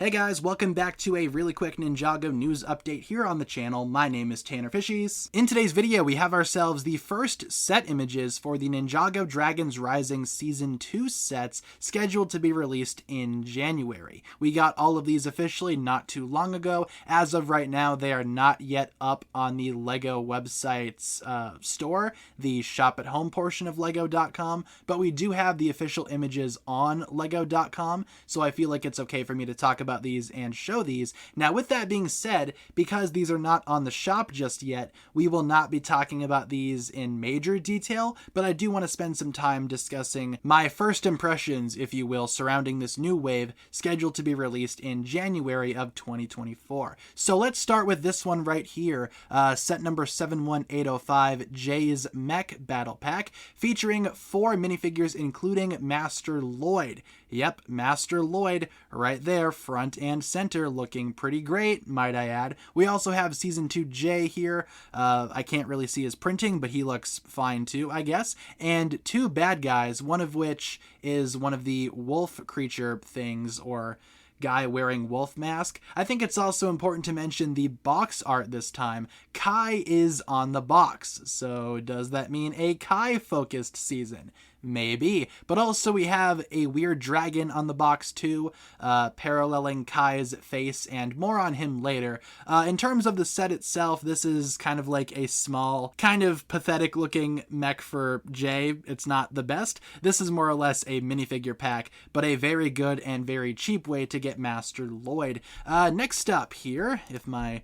Hey guys, welcome back to a really quick Ninjago news update here on the channel. My name is TannerFishies. In today's video, we have ourselves the first set images for the Ninjago Dragons Rising Season 2 sets scheduled to be released in January. We got all of these officially not too long ago. As of right now, they are not yet up on the LEGO website's store, the shop at home portion of LEGO.com, but we do have the official images on LEGO.com, so I feel like it's okay for me to talk about these and show these. Now, with that being said, because these are not on the shop just yet, we will not be talking about these in major detail, but I do want to spend some time discussing my first impressions, if you will, surrounding this new wave scheduled to be released in January of 2024. So let's start with this one right here, set number 71805, Jay's Mech Battle Pack, featuring 4 minifigures including Master Lloyd. Yep, Master Lloyd right there, front and center, looking pretty great, might I add. We also have Season 2 Jay here. I can't really see his printing, but he looks fine too, I guess. And 2 bad guys, one of which is one of the wolf creature things, or guy wearing wolf mask. I think it's also important to mention the box art this time. Kai is on the box, so does that mean a Kai focused season? Maybe, but also we have a weird dragon on the box too, paralleling Kai's face, and more on him later. In terms of the set itself, this is kind of like a small, kind of pathetic looking mech for Jay. It's not the best. This is more or less a minifigure pack, but a very good and very cheap way to get Master Lloyd. Next up here, if my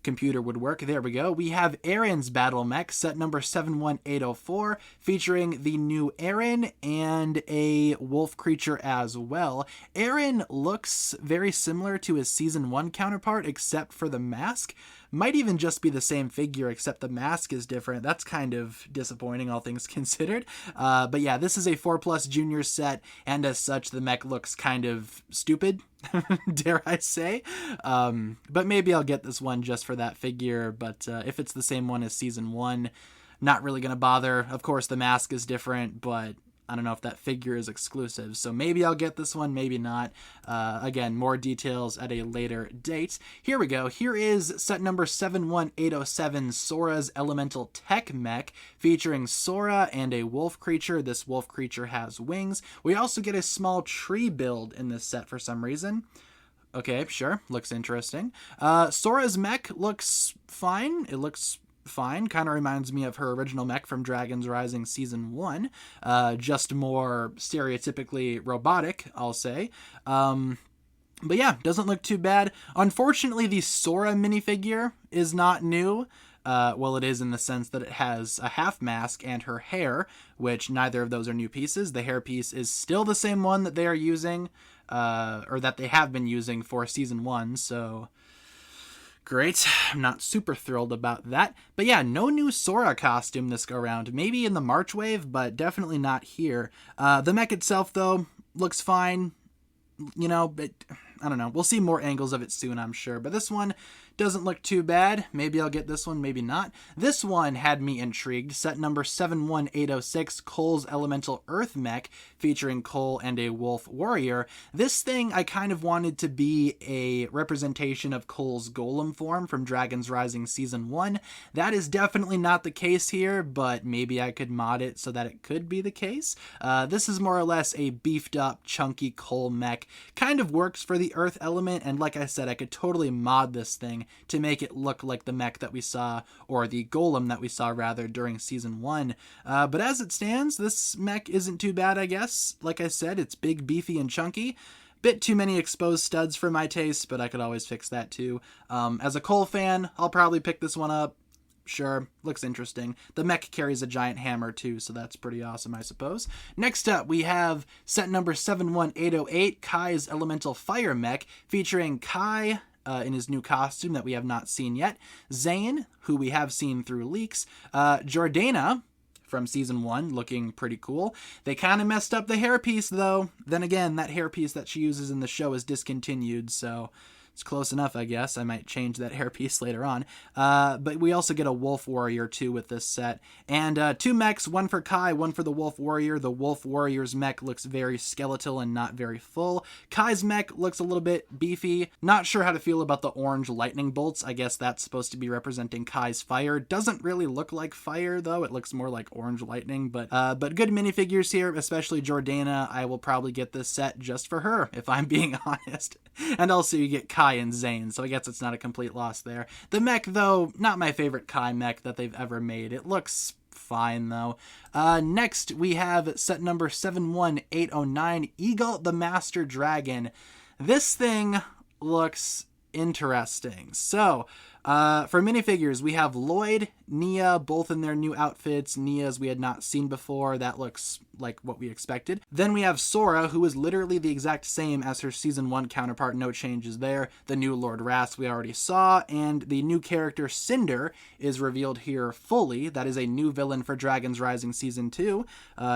computer would work. There we go. We have Aaron's Battle Mech, set number 71804, featuring the new Aaron and a wolf creature as well. Aaron looks very similar to his Season 1 counterpart, except for the mask. Might even just be the same figure, except the mask is different. That's kind of disappointing, all things considered. But yeah, this is a 4+ junior set, and as such, the mech looks kind of stupid, dare I say. But maybe I'll get this one just for that figure, but if it's the same one as Season 1, not really going to bother. Of course, the mask is different, but I don't know if that figure is exclusive, so maybe I'll get this one, maybe not. Again, more details at a later date. Here we go. Here is set number 71807, Sora's Elemental Tech Mech, featuring Sora and a wolf creature. This wolf creature has wings. We also get a small tree build in this set for some reason. Okay, sure. Looks interesting. Sora's mech looks fine. It looks fine. Kind of reminds me of her original mech from Dragons Rising Season 1. Just more stereotypically robotic, I'll say. But yeah, doesn't look too bad. Unfortunately, the Sora minifigure is not new. Well, it is in the sense that it has a half mask and her hair, which neither of those are new pieces. The hair piece is still the same one that they are using, or that they have been using for Season 1, so great. I'm not super thrilled about that. But yeah, no new Sora costume this go around. Maybe in the March wave, but definitely not here. The mech itself, though, looks fine. You know, but I don't know. We'll see more angles of it soon, I'm sure. But this one doesn't look too bad. Maybe I'll get this one, maybe not. This one had me intrigued. Set number 71806, Cole's Elemental Earth Mech, featuring Cole and a wolf warrior. This thing I kind of wanted to be a representation of Cole's golem form from Dragons Rising Season 1. That is definitely not the case here, but maybe I could mod it so that it could be the case. This is more or less a beefed up, chunky Cole mech. Kind of works for the earth element, and like I said, I could totally mod this thing to make it look like the mech that we saw, or the golem that we saw rather, during Season 1. But as it stands, this mech isn't too bad, I guess. Like I said, it's big, beefy, and chunky. Bit too many exposed studs for my taste, but I could always fix that too. As a Cole fan, I'll probably pick this one up. Sure, looks interesting. The mech carries a giant hammer too, so that's pretty awesome, I suppose. Next up, we have set number 71808, Kai's Elemental Fire Mech, featuring Kai in his new costume that we have not seen yet, Zane, who we have seen through leaks, Jordana from Season 1, looking pretty cool. They kind of messed up the hairpiece, though. Then again, that hairpiece that she uses in the show is discontinued, so It's close enough, I guess. I might change that hairpiece later on. But we also get a Wolf Warrior, too, with this set. And 2 mechs, one for Kai, one for the Wolf Warrior. The Wolf Warrior's mech looks very skeletal and not very full. Kai's mech looks a little bit beefy. Not sure how to feel about the orange lightning bolts. I guess that's supposed to be representing Kai's fire. Doesn't really look like fire, though. It looks more like orange lightning. But good minifigures here, especially Jordana. I will probably get this set just for her, if I'm being honest. And also you get Kai and Zane, so I guess it's not a complete loss there. The mech, though, not my favorite Kai mech that they've ever made. It looks fine, though. Next, we have set number 71809, Eagle the Master Dragon. This thing looks interesting. So, for minifigures, we have Lloyd, Nia, both in their new outfits. Nia's we had not seen before. That looks like what we expected. Then we have Sora, who is literally the exact same as her Season 1 counterpart. No changes there. The new Lord Rast we already saw. And the new character Cinder is revealed here fully. That is a new villain for Dragons Rising Season 2.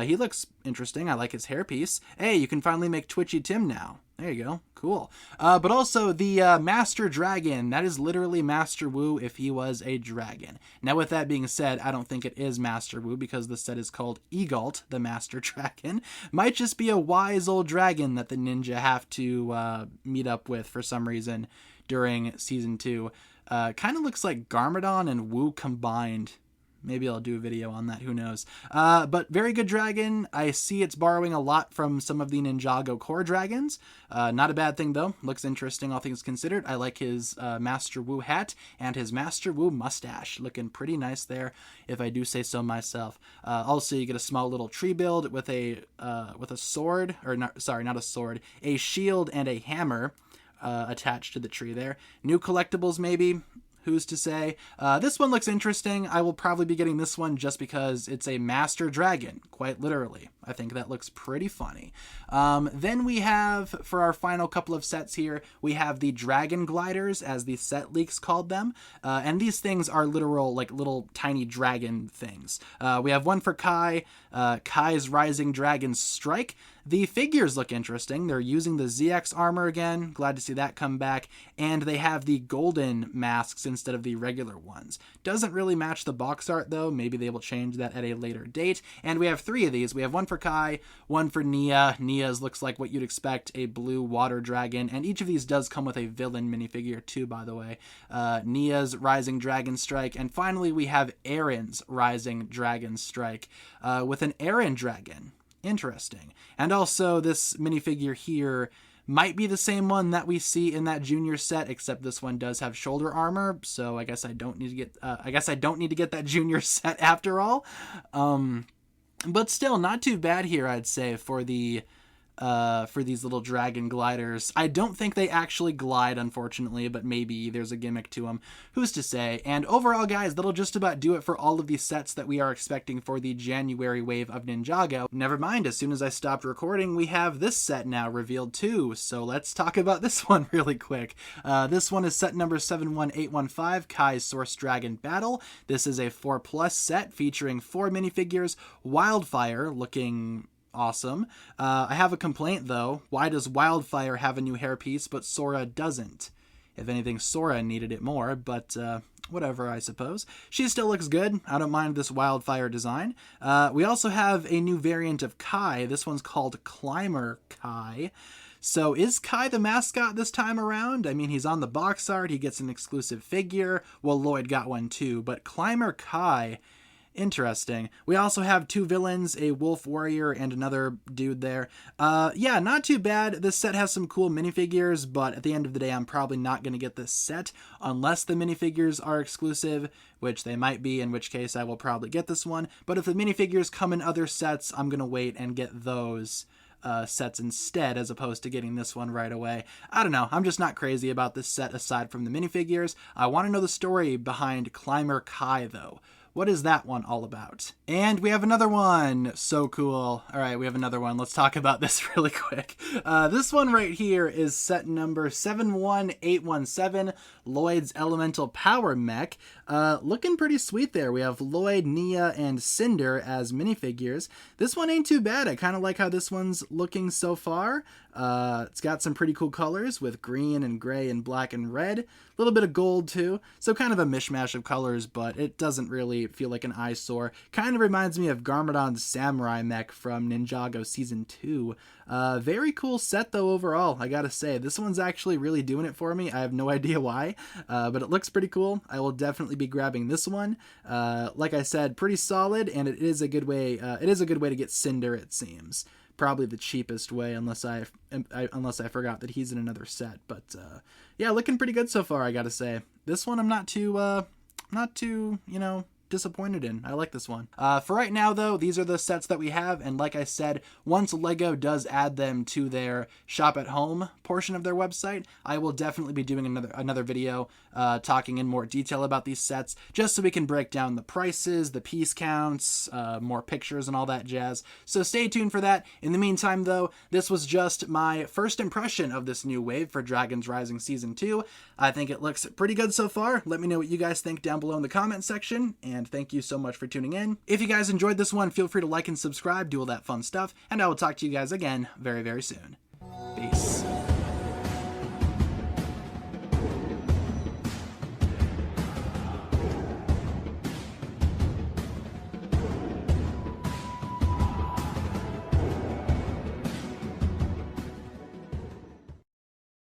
He looks interesting. I like his hairpiece. Hey, you can finally make Twitchy Tim now. There you go. Cool. But also the Master Dragon. That is literally Master Wu if he was a dragon. Now, with that being said, I don't think it is Master Wu because the set is called Egalt, the Master Dragon. Might just be a wise old dragon that the ninja have to meet up with for some reason during Season 2. Kind of looks like Garmadon and Wu combined. Maybe I'll do a video on that, who knows. But very good dragon. I see it's borrowing a lot from some of the Ninjago core dragons. Not a bad thing, though. Looks interesting, all things considered. I like his Master Wu hat and his Master Wu mustache. Looking pretty nice there, if I do say so myself. Also, you get a small little tree build with a sword, or not a sword, a shield and a hammer attached to the tree there. New collectibles, maybe. Who's to say? This one looks interesting. I will probably be getting this one just because it's a master dragon, quite literally. I think that looks pretty funny. Then we have, for our final couple of sets here, we have the Dragon Gliders, as the set leaks called them. And these things are literal, like, little tiny dragon things. We have one for Kai, Kai's Rising Dragon Strike. The figures look interesting. They're using the ZX armor again. Glad to see that come back. And they have the golden masks instead of the regular ones. Doesn't really match the box art, though. Maybe they will change that at a later date. And we have 3 of these. We have one for Kai, one for Nia. Nia's looks like what you'd expect, a blue water dragon. And each of these does come with a villain minifigure, too, by the way. Nia's Rising Dragon Strike. And finally, we have Aaron's Rising Dragon Strike with an Aaron dragon. Interesting. And also this minifigure here might be the same one that we see in that junior set, except this one does have shoulder armor, so I guess I don't need to get that junior set after all. But still not too bad here, I'd say, for these little dragon gliders. I don't think they actually glide, unfortunately, but maybe there's a gimmick to them. Who's to say? And overall, guys, that'll just about do it for all of these sets that we are expecting for the January wave of Ninjago. Never mind, as soon as I stopped recording, we have this set now revealed too, so let's talk about this one really quick. This one is set number 71815, Kai's Source Dragon Battle. This is a 4+ set featuring 4 minifigures, Wildfire, looking awesome. I have a complaint, though. Why does Wildfire have a new hairpiece, but Sora doesn't? If anything, Sora needed it more, but whatever, I suppose. She still looks good. I don't mind this Wildfire design. We also have a new variant of Kai. This one's called Climber Kai. So is Kai the mascot this time around? I mean, he's on the box art. He gets an exclusive figure. Well, Lloyd got one too, but Climber Kai... interesting. We also have 2 villains, a Wolf Warrior and another dude there. Yeah, not too bad. This set has some cool minifigures, but at the end of the day, I'm probably not going to get this set unless the minifigures are exclusive, which they might be, in which case I will probably get this one. But if the minifigures come in other sets, I'm going to wait and get those sets instead, as opposed to getting this one right away. I don't know. I'm just not crazy about this set aside from the minifigures. I want to know the story behind Climber Kai, though. What is that one all about? And we have another one. So cool. All right, we have another one. Let's talk about this really quick. This one right here is set number 71817, Lloyd's Elemental Power Mech. Looking pretty sweet there. We have Lloyd, Nia, and Cinder as minifigures. This one ain't too bad. I kind of like how this one's looking so far. It's got some pretty cool colors with green and gray and black and red. A little bit of gold too. So kind of a mishmash of colors, but it doesn't really feel like an eyesore. Kind of reminds me of Garmadon's Samurai mech from Ninjago Season 2. Very cool set though overall, I gotta say. This one's actually really doing it for me. I have no idea why, but it looks pretty cool. I will definitely be grabbing this one. Like I said, pretty solid, and it is a good way to get Cinder, it seems. Probably the cheapest way, unless I forgot that he's in another set. But yeah, looking pretty good so far, I gotta say. This one I'm not too disappointed in. I like this one. For right now though, these are the sets that we have, and like I said, once LEGO does add them to their shop at home portion of their website, I will definitely be doing another video talking in more detail about these sets, just so we can break down the prices, the piece counts, more pictures and all that jazz. So stay tuned for that. In the meantime though, this was just my first impression of this new wave for Dragons Rising Season 2. I think it looks pretty good so far. Let me know what you guys think down below in the comment section, and thank you so much for tuning in. If you guys enjoyed this one, feel free to like and subscribe, do all that fun stuff, and I will talk to you guys again very, very soon. Peace.